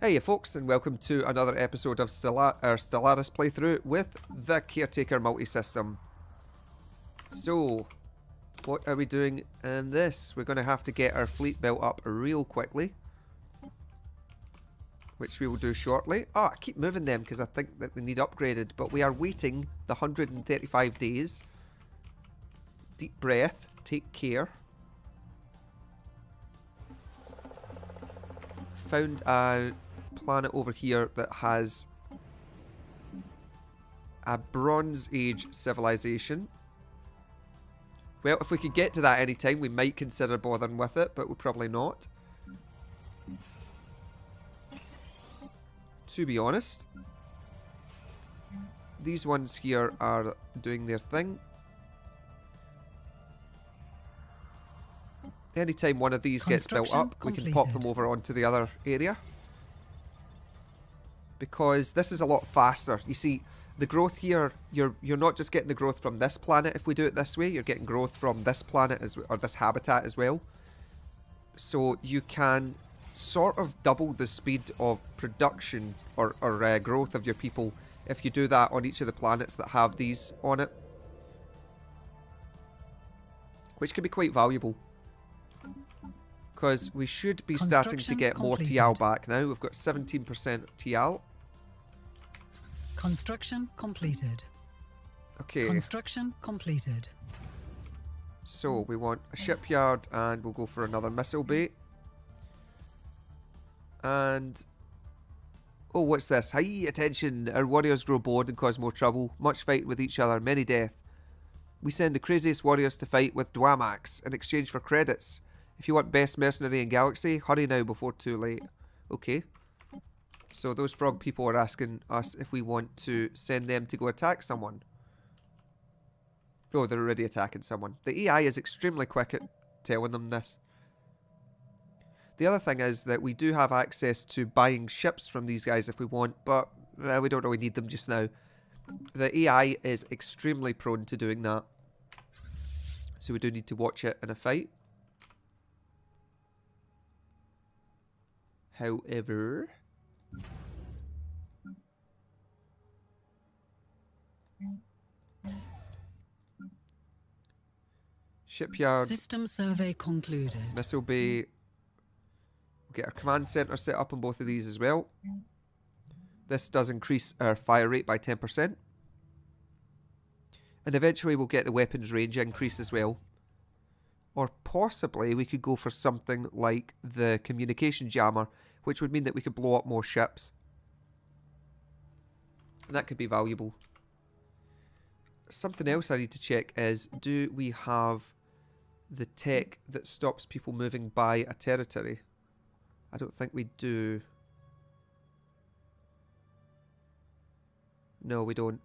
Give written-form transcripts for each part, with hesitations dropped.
Hey folks, and welcome to another episode of Stellaris playthrough with the Caretaker MultiSystem. So, what are we doing in this? We're going to have to get our fleet built up real quickly, which we will do shortly. Oh, I keep moving them because I think that they need upgraded, but we are waiting the 135 days. Deep breath, take care. Found a planet over here that has a Bronze Age civilization. Well, if we could get to that any time, we might consider bothering with it, but we'll probably not. To be honest, these ones here are doing their thing. Anytime one of these gets built up, we can pop them over onto the other area. Because this is a lot faster. You see, the growth here, you're not just getting the growth from this planet if we do it this way, you're getting growth from this planet or this habitat as well. So you can sort of double the speed of production or growth of your people if you do that on each of the planets that have these on it. Which can be quite valuable. Because we should be starting to get more TL back now. We've got 17% TL. Construction completed. Okay. Construction completed. So we want a shipyard and we'll go for another missile bay. And... oh, what's this? High attention! Our warriors grow bored and cause more trouble. Much fight with each other, many death. We send the craziest warriors to fight with Dwamax in exchange for credits. If you want best mercenary in galaxy, hurry now before too late. Okay. So those frog people are asking us if we want to send them to go attack someone. Oh, they're already attacking someone. The AI is extremely quick at telling them this. The other thing is that we do have access to buying ships from these guys if we want, but we don't really need them just now. The AI is extremely prone to doing that. So we do need to watch it in a fight. However... shipyard. System survey concluded. Missile bay. We'll get our command center set up on both of these as well. This does increase our fire rate by 10%. And eventually we'll get the weapons range increase as well. Or possibly we could go for something like the communication jammer, which would mean that we could blow up more ships. And that could be valuable. Something else I need to check is, do we have the tech that stops people moving by a territory? I don't think we do. No, we don't.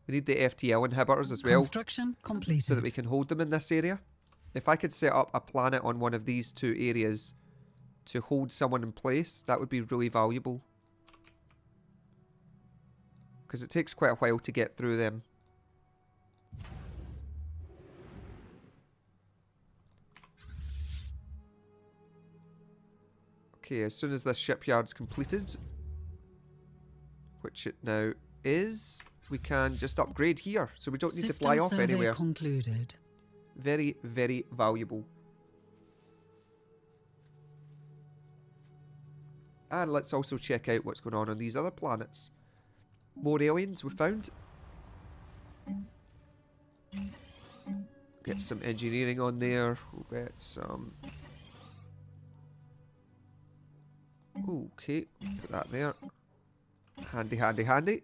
We need the FTL inhibitors as well. Construction completed. So that we can hold them in this area. If I could set up a planet on one of these two areas to hold someone in place, that would be really valuable. Because it takes quite a while to get through them. Okay, as soon as this shipyard's completed, which it now is, we can just upgrade here, so we don't need to fly off anywhere. Concluded. Very, very valuable. And let's also check out what's going on these other planets. More aliens we found. Get some engineering on there. We'll get some... okay, put that there. Handy, handy, handy.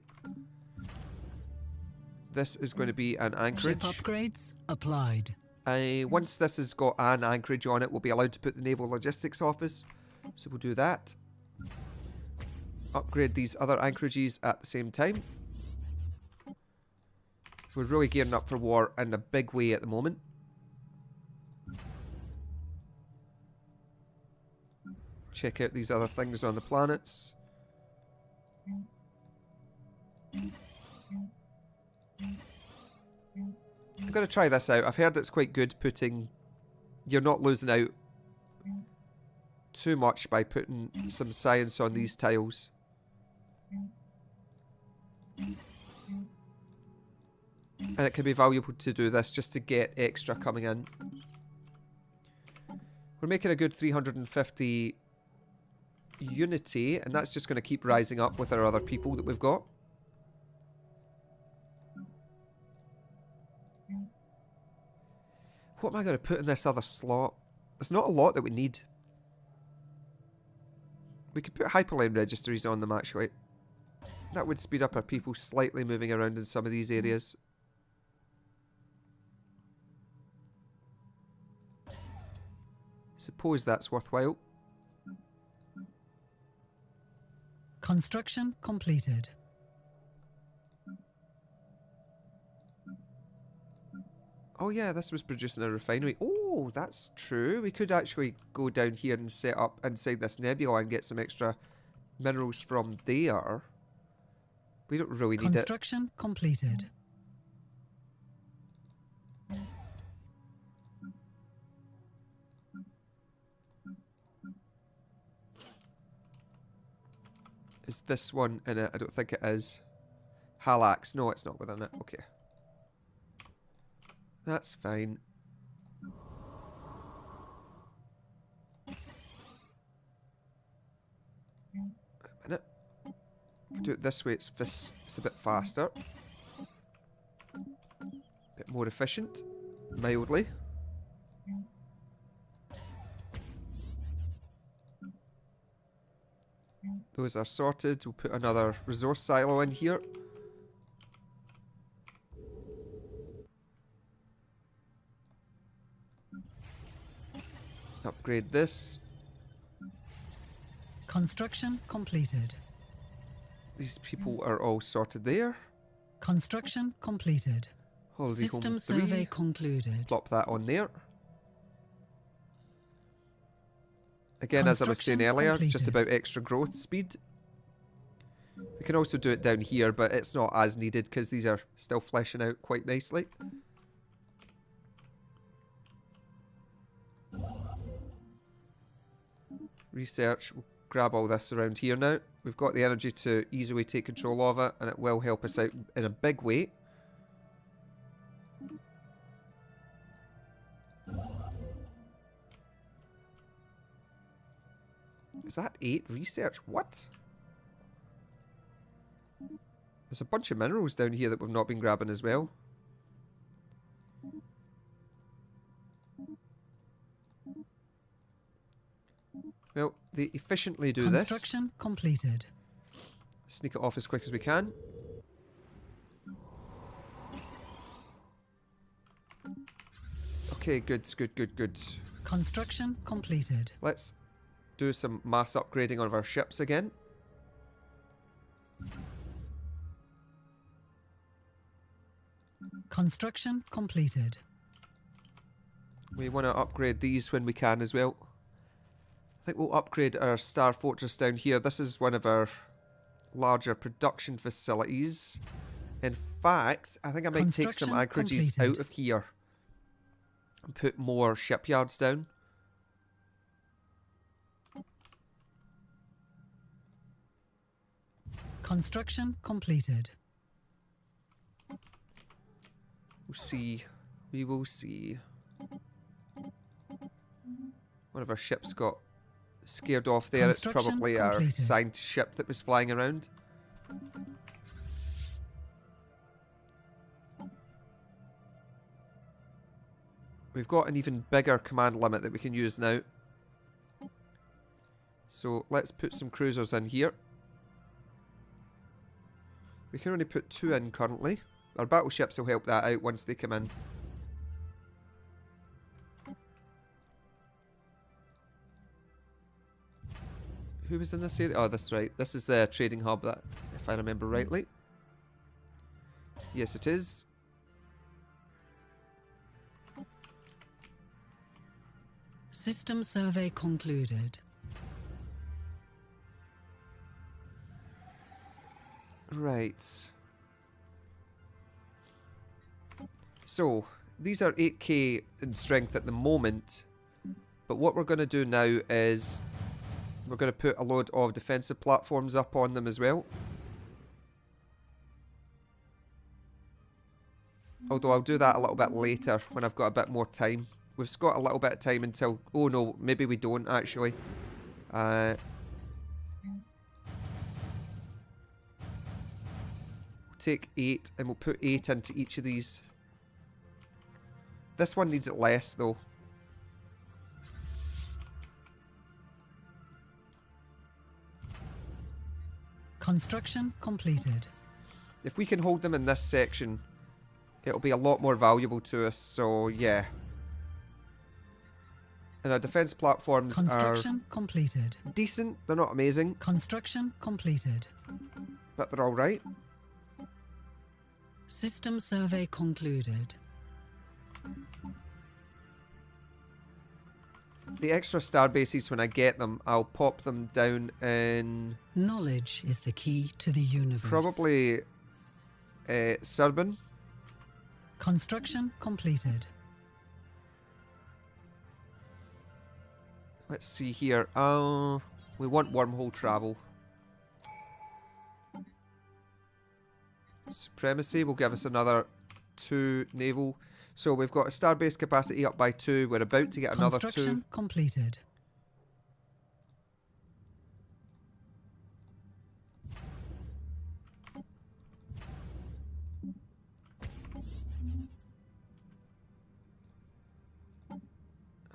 This is going to be an anchorage. Ship upgrades applied. Once this has got an anchorage on it, we'll be allowed to put the Naval Logistics Office. So we'll do that. Upgrade these other anchorages at the same time. We're really gearing up for war in a big way at the moment. Check out these other things on the planets. I'm going to try this out. I've heard it's quite good putting... you're not losing out too much by putting some science on these tiles. And it can be valuable to do this just to get extra coming in. We're making a good 350 unity, and that's just going to keep rising up with our other people that we've got. What am I going to put in this other slot? There's not a lot that we need. We could put hyperlane registries on them, actually. That would speed up our people slightly moving around in some of these areas. Suppose that's worthwhile. Construction completed. Oh yeah, this was producing a refinery. Oh, that's true. We could actually go down here and set up inside this nebula and get some extra minerals from there. We don't really need it. Construction completed. Is this one in it? I don't think it is. Halax. No, it's not within it. Okay. That's fine. A minute. Do it this way, it's a bit faster. A bit more efficient. Mildly. Those are sorted. We'll put another resource silo in here. Upgrade this. Construction completed. These people are all sorted there. Construction completed. Holiday System Home 3. survey concluded. Plop that on there. Again, as I was saying earlier, just about extra growth speed. We can also do it down here, but it's not as needed because these are still fleshing out quite nicely. Research. We'll grab all this around here now. We've got the energy to easily take control of it, and it will help us out in a big way. Is that 8 research? What? There's a bunch of minerals down here that we've not been grabbing as well. Well, they efficiently do this. Construction completed. Sneak it off as quick as we can. Okay, good, good, good, good. Construction completed. Let's do some mass upgrading of our ships again. Construction completed. We want to upgrade these when we can as well. I think we'll upgrade our Star Fortress down here. This is one of our larger production facilities. In fact, I think I might take some anchorages out of here and put more shipyards down. Construction completed. We'll see. We will see. One of our ships got scared off there. It's probably our science ship that was flying around. We've got an even bigger command limit that we can use now. So let's put some cruisers in here. We can only put 2 in currently. Our battleships will help that out once they come in. Who was in this area? Oh, that's right. This is the trading hub, that, if I remember rightly. Yes, it is. System survey concluded. Right. So, these are 8k in strength at the moment. But what we're going to do now is We're going to put a load of defensive platforms up on them as well. Although I'll do that a little bit later when I've got a bit more time. We've got a little bit of time until... Oh no, maybe we don't actually. We'll take 8 and we'll put 8 into each of these. This one needs it less though. Construction completed. If we can hold them in this section, it'll be a lot more valuable to us, so yeah. And our defense platforms Construction are completed. decent. They're not amazing, Construction completed. but they're alright. System survey concluded. The extra star bases, when I get them, I'll pop them down in Knowledge is the key to the universe. probably Serban. Construction completed. Let's see here. We want wormhole travel. Supremacy will give us another 2 naval. So we've got a starbase capacity up by 2. We're about to get another 2. Construction completed.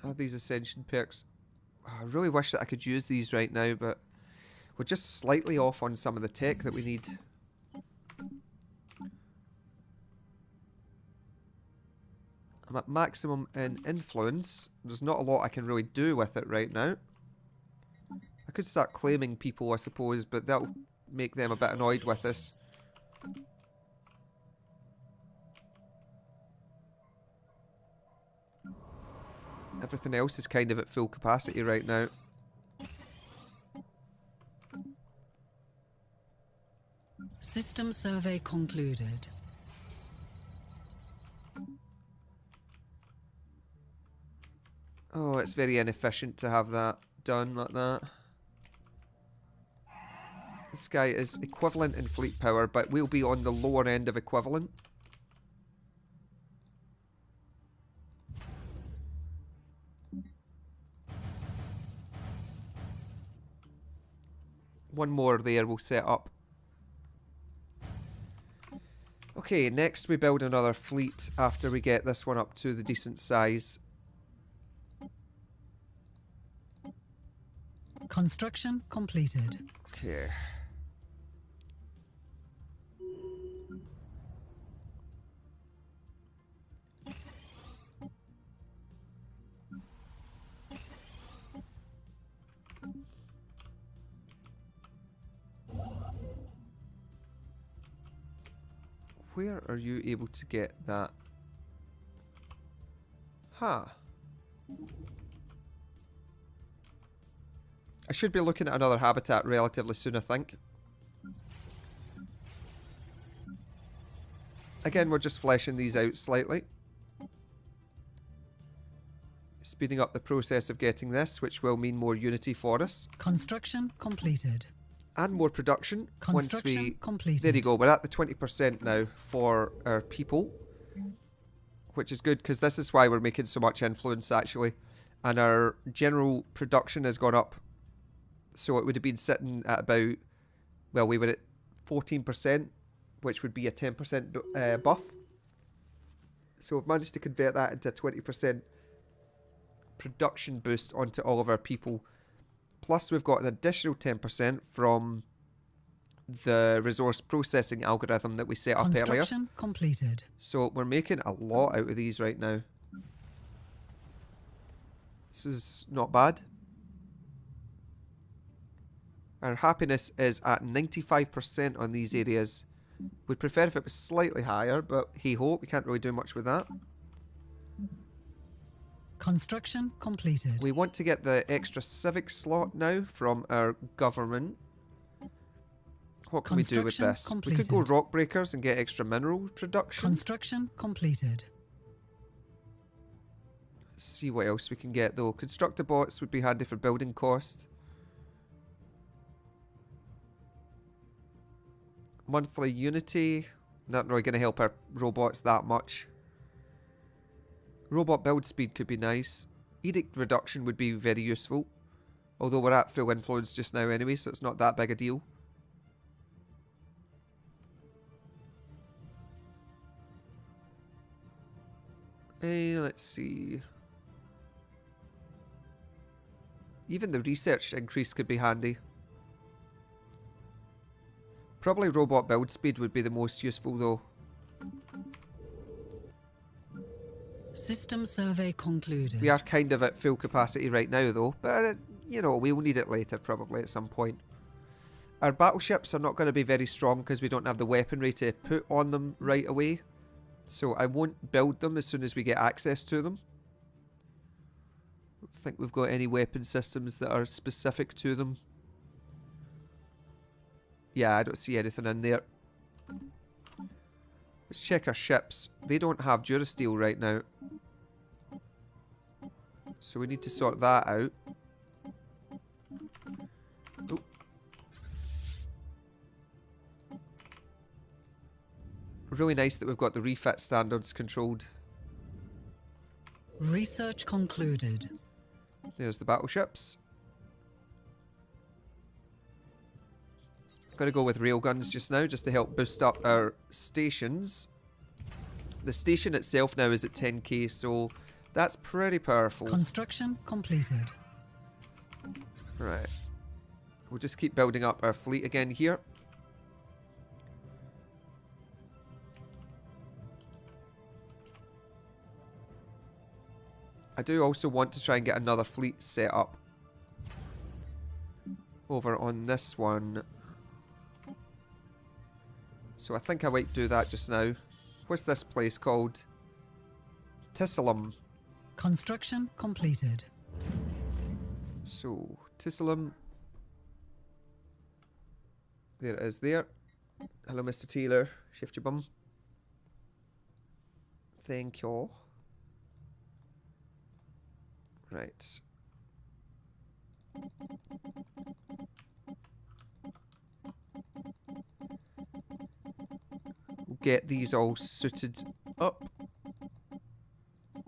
Are these ascension perks? I really wish that I could use these right now, but we're just slightly off on some of the tech that we need. I'm at maximum in influence. There's not a lot I can really do with it right now. I could start claiming people, I suppose, but that'll make them a bit annoyed with us. Everything else is kind of at full capacity right now. System survey concluded. Oh, it's very inefficient to have that done like that. This guy is equivalent in fleet power, but we'll be on the lower end of equivalent. One more there we'll set up. Okay, next we build another fleet after we get this one up to the decent size. Construction completed. Okay. Where are you able to get that? Huh. I should be looking at another habitat relatively soon, I think. Again, we're just fleshing these out slightly. Speeding up the process of getting this, which will mean more unity for us. Construction completed. And more production. Construction completed. There you go, we're at the 20% now for our people. Which is good, because this is why we're making so much influence, actually. And our general production has gone up. So it would have been sitting at about, well, we were at 14%, which would be a 10% buff. So we've managed to convert that into a 20% production boost onto all of our people. Plus we've got an additional 10% from the resource processing algorithm that we set up earlier. Construction completed. So we're making a lot out of these right now. This is not bad. Our happiness is at 95% on these areas. We'd prefer if it was slightly higher, but hey ho, we can't really do much with that. Construction completed. We want to get the extra civic slot now from our government. What can we do with this? Completed. We could go rock breakers and get extra mineral production. Construction completed. Let's see what else we can get though. Constructor bots would be handy for building cost. Monthly Unity. Not really going to help our robots that much. Robot build speed could be nice. Edict reduction would be very useful. Although we're at full influence just now anyway, so it's not that big a deal. Let's see. Even the research increase could be handy. Probably robot build speed would be the most useful though. System survey concluded. We are kind of at full capacity right now though, but you know, we will need it later probably at some point. Our battleships are not going to be very strong because we don't have the weaponry to put on them right away. So I won't build them as soon as we get access to them. I don't think we've got any weapon systems that are specific to them. Yeah, I don't see anything in there. Let's check our ships. They don't have Durasteel right now. So we need to sort that out. Oh. Really nice that we've got the refit standards controlled. Research concluded. There's the battleships. Gotta go with railguns just now, just to help boost up our stations. The station itself now is at 10k, so that's pretty powerful. Construction completed. Right. We'll just keep building up our fleet again here. I do also want to try and get another fleet set up over on this one. So I think I might do that just now. What's this place called? Tissalum. Construction completed. So, Tissalum. There it is there. Hello, Mr. Taylor. Shift your bum. Thank you. Right. We'll get these all suited up.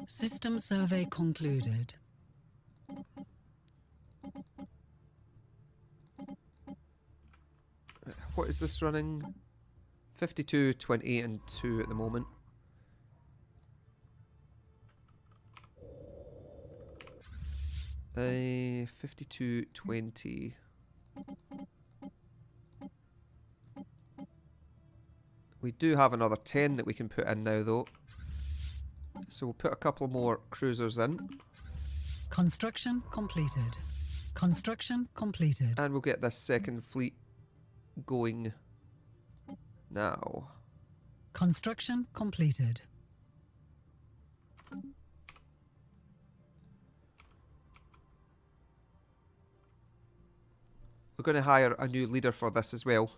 System survey concluded. What is this running? 52, 28 and 2 at the moment. Uh, 52, 20. We do have another 10 that we can put in now though. So we'll put a couple more cruisers in. Construction completed. Construction completed. And we'll get this second fleet going now. Construction completed. We're going to hire a new leader for this as well.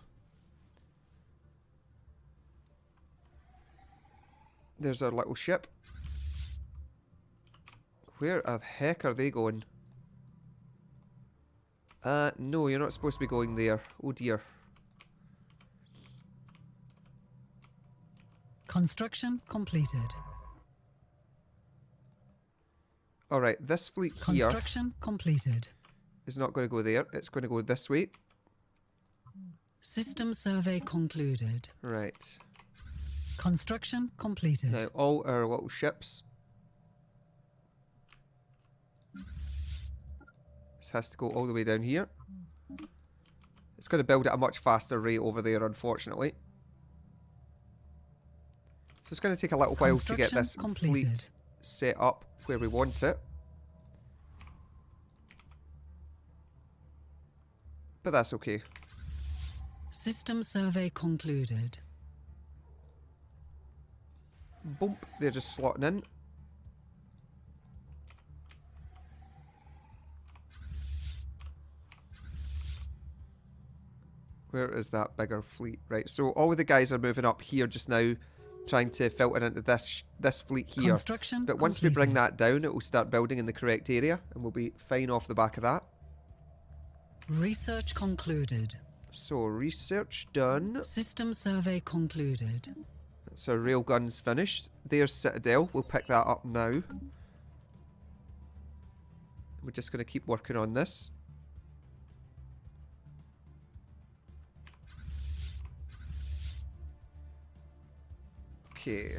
There's our little ship. Where the heck are they going? No, you're not supposed to be going there. Oh dear. Construction completed. Alright, this fleet here Construction completed. is not going to go there. It's going to go this way. System survey concluded. Right. Construction completed. Now, all our little ships. This has to go all the way down here. It's going to build at a much faster rate over there, unfortunately. So it's going to take a little while to get this fleet set up where we want it. But that's okay. System survey concluded. Bump, they're just slotting in. Where is that bigger fleet? Right, so all of the guys are moving up here just now, trying to filter into this fleet here. Construction But once we bring that down, it will start building in the correct area, and we'll be fine off the back of that. Research concluded. So, research done. System survey concluded. So, railgun's finished. There's Citadel. We'll pick that up now. We're just going to keep working on this. Okay.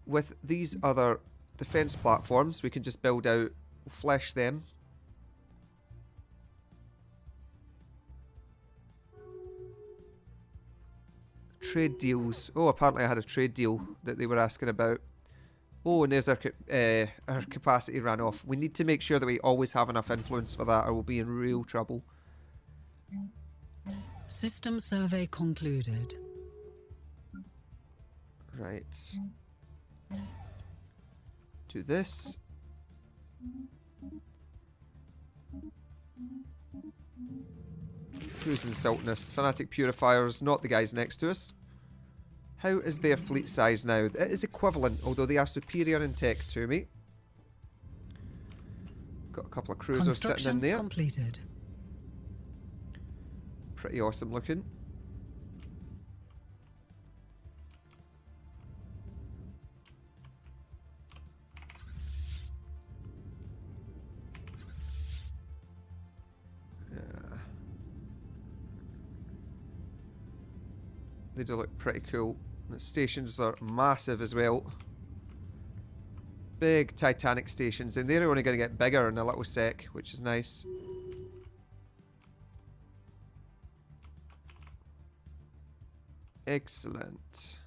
With these other defense platforms, we can just build out, flesh them. Trade deals. Oh, apparently I had a trade deal that they were asking about. Oh, and there's our capacity ran off. We need to make sure that we always have enough influence for that, or we'll be in real trouble. System survey concluded. Right. Do this. Who's insulting us? Fanatic Purifiers, not the guys next to us. How is their fleet size now? It is equivalent, although they are superior in tech to me. Got a couple of cruisers sitting in there. Completed. Pretty awesome looking. They do look pretty cool. The stations are massive as well. Big Titanic stations, and they're only going to get bigger in a little sec, which is nice. Excellent.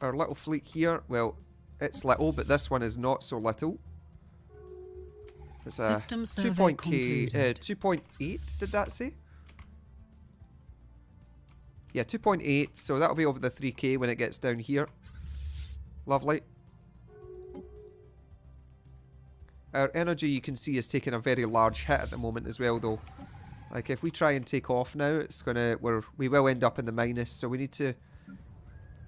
Our little fleet here, well, it's little, but this one is not so little. It's a 2.8, did that say? Yeah, 2.8, so that'll be over the 3k when it gets down here. Lovely. Our energy, you can see, is taking a very large hit at the moment as well, though. Like, if we try and take off now, it's gonna, we will end up in the minus, so we need to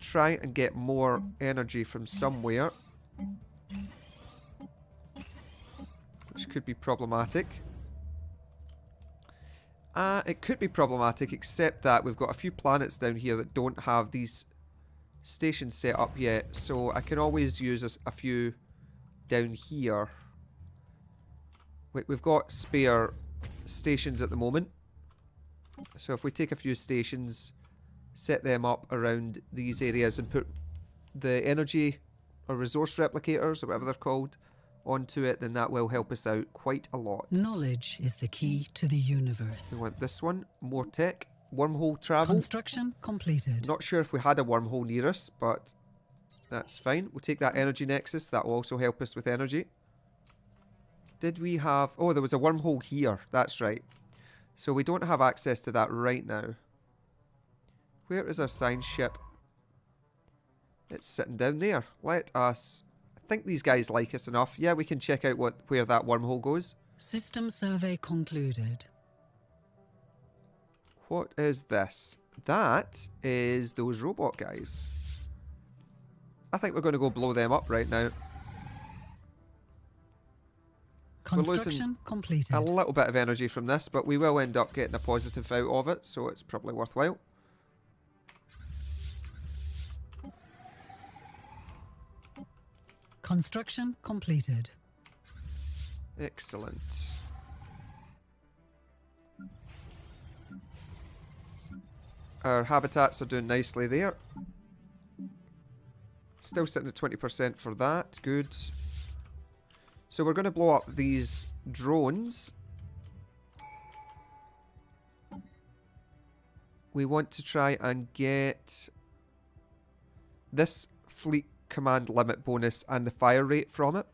try and get more energy from somewhere. Which could be problematic. It could be problematic, except that we've got a few planets down here that don't have these stations set up yet, so I can always use a few down here. We've got spare stations at the moment, so if we take a few stations, set them up around these areas and put the energy or resource replicators, or whatever they're called, onto it, then that will help us out quite a lot. Knowledge is the key to the universe. We want this one, more tech, wormhole travel. Construction completed. Not sure if we had a wormhole near us, but that's fine. We'll take that energy nexus, that will also help us with energy. Did we have... Oh, there was a wormhole here, that's right. So we don't have access to that right now. Where is our science ship? It's sitting down there. Let us... I think these guys like us enough. Yeah, we can check out where that wormhole goes. System survey concluded. What is this? That is those robot guys. I think we're going to go blow them up right now. Construction completed. A little bit of energy from this, but we will end up getting a positive out of it, so it's probably worthwhile. Construction completed. Excellent. Our habitats are doing nicely there. Still sitting at 20% for that. Good. So we're going to blow up these drones. We want to try and get this fleet command limit bonus and the fire rate from it.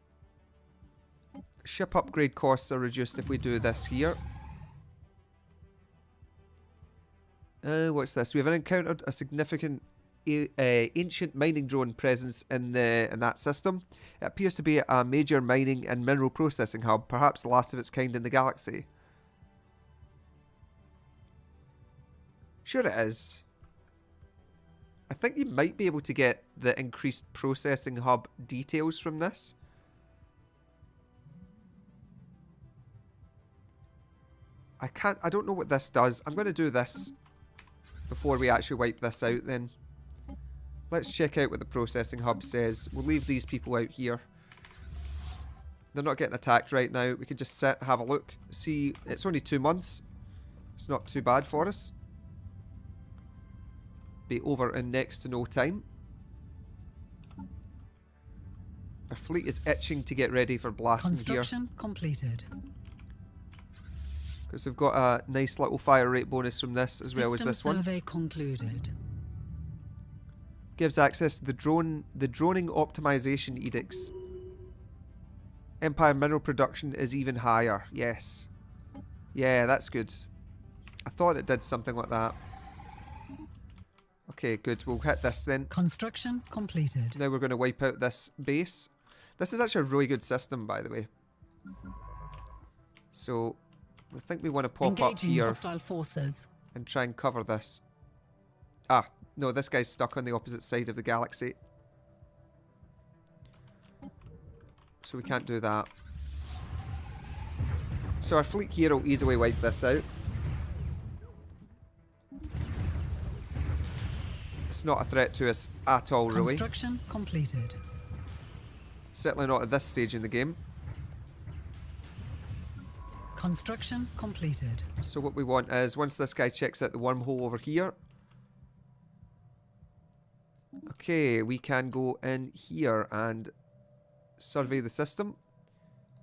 Ship upgrade costs are reduced if we do this here. What's this? We have encountered a significant ancient mining drone presence in that system. It appears to be a major mining and mineral processing hub, perhaps the last of its kind in the galaxy. Sure it is. I think you might be able to get the increased processing hub details from this. I don't know what this does. I'm going to do this before we actually wipe this out then. Let's check out what the processing hub says. We'll leave these people out here. They're not getting attacked right now. We can just sit, have a look. See, it's only 2 months. It's not too bad for us. Be over in next to no time. Our fleet is itching to get ready for blasting here. Construction completed. Because we've got a nice little fire rate bonus from this as well as this one. System survey concluded. Gives access to the droning optimization edicts. Empire mineral production is even higher. Yes. Yeah, that's good. I thought it did something like that. Okay, good. We'll hit this then. Construction completed. Now we're going to wipe out this base. This is actually a really good system, by the way. So, I think we want to pop up here hostile forces. and try and cover this. Ah, no, this guy's stuck on the opposite side of the galaxy. So we can't do that. So our fleet here will easily wipe this out. It's not a threat to us at all, really. Construction completed. Certainly not at this stage in the game. Construction completed. So what we want is, once this guy checks out the wormhole over here. Okay, we can go in here and survey the system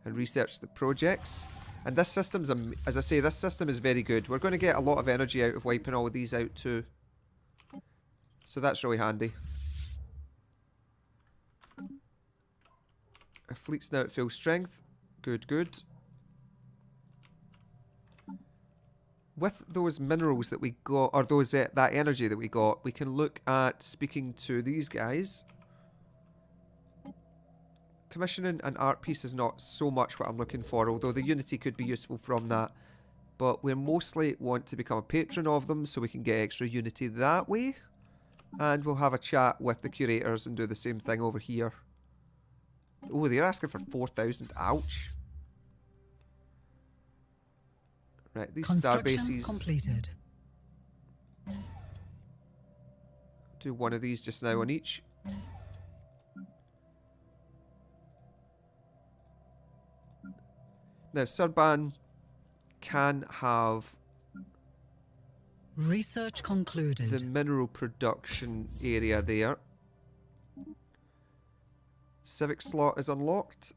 and research the projects. And this system's, as I say, this system is very good. We're going to get a lot of energy out of wiping all of these out too. So that's really handy. Our fleet's now at full strength. Good, good. With those minerals that we got, or those that energy that we got, we can look at speaking to these guys. Commissioning an art piece is not so much what I'm looking for, although the Unity could be useful from that. But we mostly want to become a patron of them so we can get extra Unity that way. And we'll have a chat with the curators and do the same thing over here. Oh, they're asking for 4,000. Ouch. Right, these star bases. Completed. Do one of these just now on each. Now, Serban can have Research concluded. the mineral production area there. Civic slot is unlocked.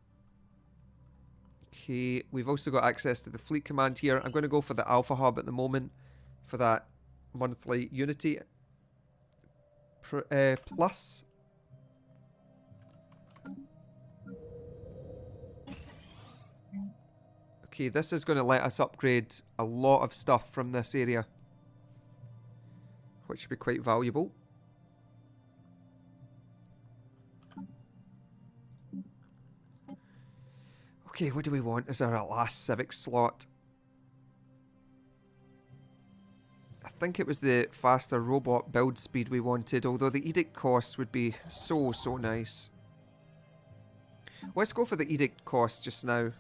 Okay, we've also got access to the fleet command here. I'm going to go for the Alpha Hub at the moment for that monthly Unity plus. Okay, this is going to let us upgrade a lot of stuff from this area, which should be quite valuable. Okay, what do we want as our last civic slot? I think it was the faster robot build speed we wanted, although the edict cost would be so nice. Let's go for the edict cost just now.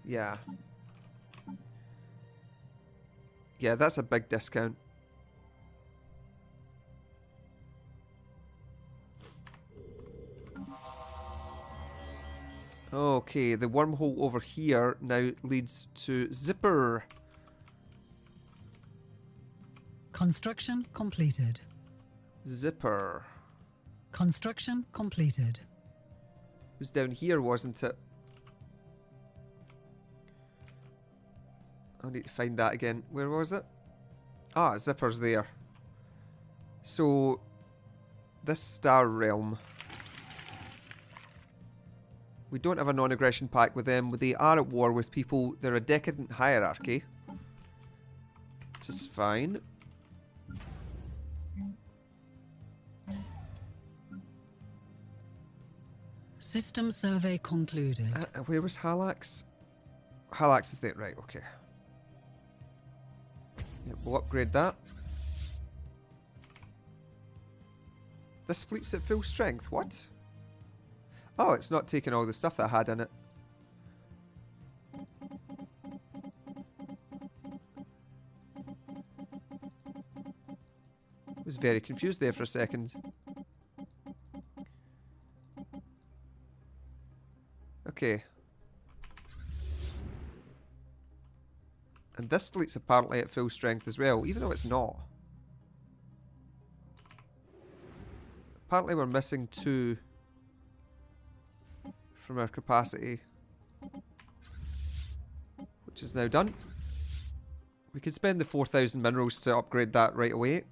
Yeah. Yeah, that's a big discount. Okay, the wormhole over here now leads to Zipper. Construction completed. Zipper. Construction completed. It was down here, wasn't it? I need to find that again. Where was it? Ah, Zipper's there. So, this star realm. We don't have a non-aggression pact with them. They are at war with people. They're a decadent hierarchy. Which is fine. System survey concluded. Where was Halax? Halax is there. Right, okay. Yep, we'll upgrade that. This fleet's at full strength. What? Oh, it's not taking all the stuff that I had in it. I was very confused there for a second. Okay. And this fleet's apparently at full strength as well, even though it's not. Apparently we're missing 2 from our capacity, which is now done. We could spend the 4,000 minerals to upgrade that right away.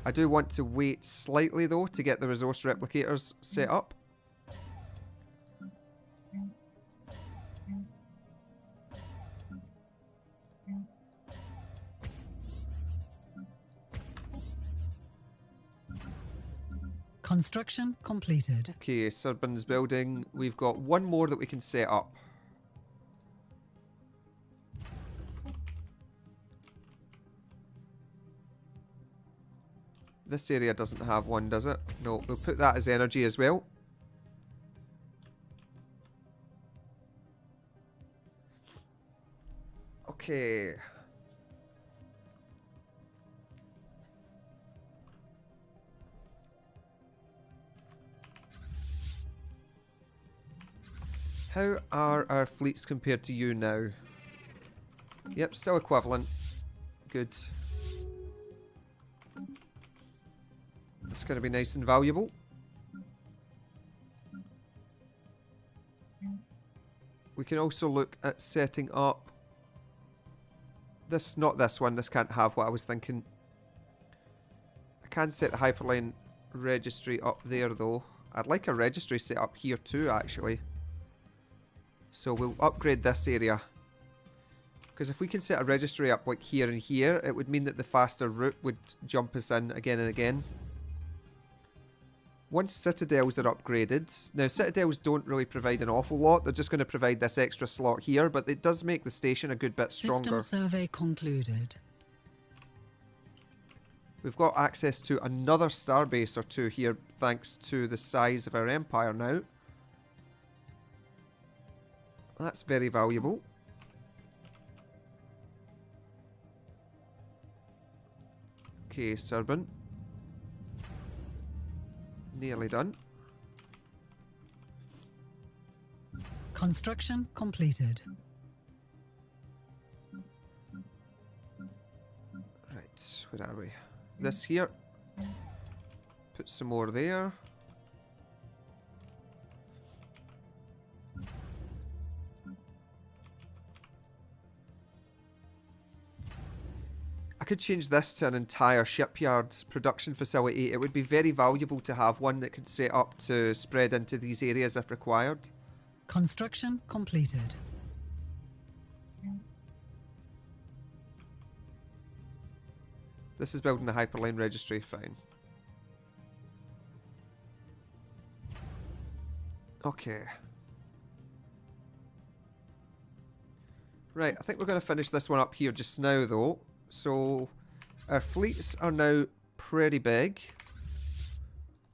I do want to wait slightly though to get the resource replicators set up. Construction completed. Okay, Surbin's building. We've got 1 more that we can set up. This area doesn't have one, does it? No, we'll put that as energy as well. Okay. How are our fleets compared to you now? Yep, still equivalent. Good. It's going to be nice and valuable. We can also look at setting up this, not this one, this can't have what I was thinking. I can set the hyperlane registry up there though. I'd like a registry set up here too actually. So we'll upgrade this area. Because if we can set a registry up like here and here, it would mean that the faster route would jump us in again and again. Once citadels are upgraded, now citadels don't really provide an awful lot, they're just going to provide this extra slot here, but it does make the station a good bit stronger. System survey concluded. We've got access to another starbase or 2 here thanks to the size of our empire now. That's very valuable. Okay, Surbin. Nearly done. Construction completed. Right, where are we? This here. Put some more there. I could change this to an entire shipyard production facility. It would be very valuable to have one that could set up to spread into these areas if required. Construction completed. This is building the hyperlane registry, fine. Okay. Right, I think we're going to finish this one up here just now though. So, our fleets are now pretty big.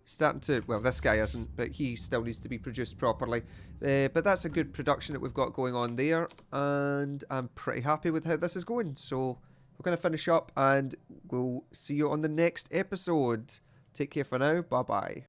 Starting to, well, this guy isn't, but he still needs to be produced properly. But that's a good production that we've got going on there, and I'm pretty happy with how this is going. So, we're going to finish up, and we'll see you on the next episode. Take care for now. Bye-bye.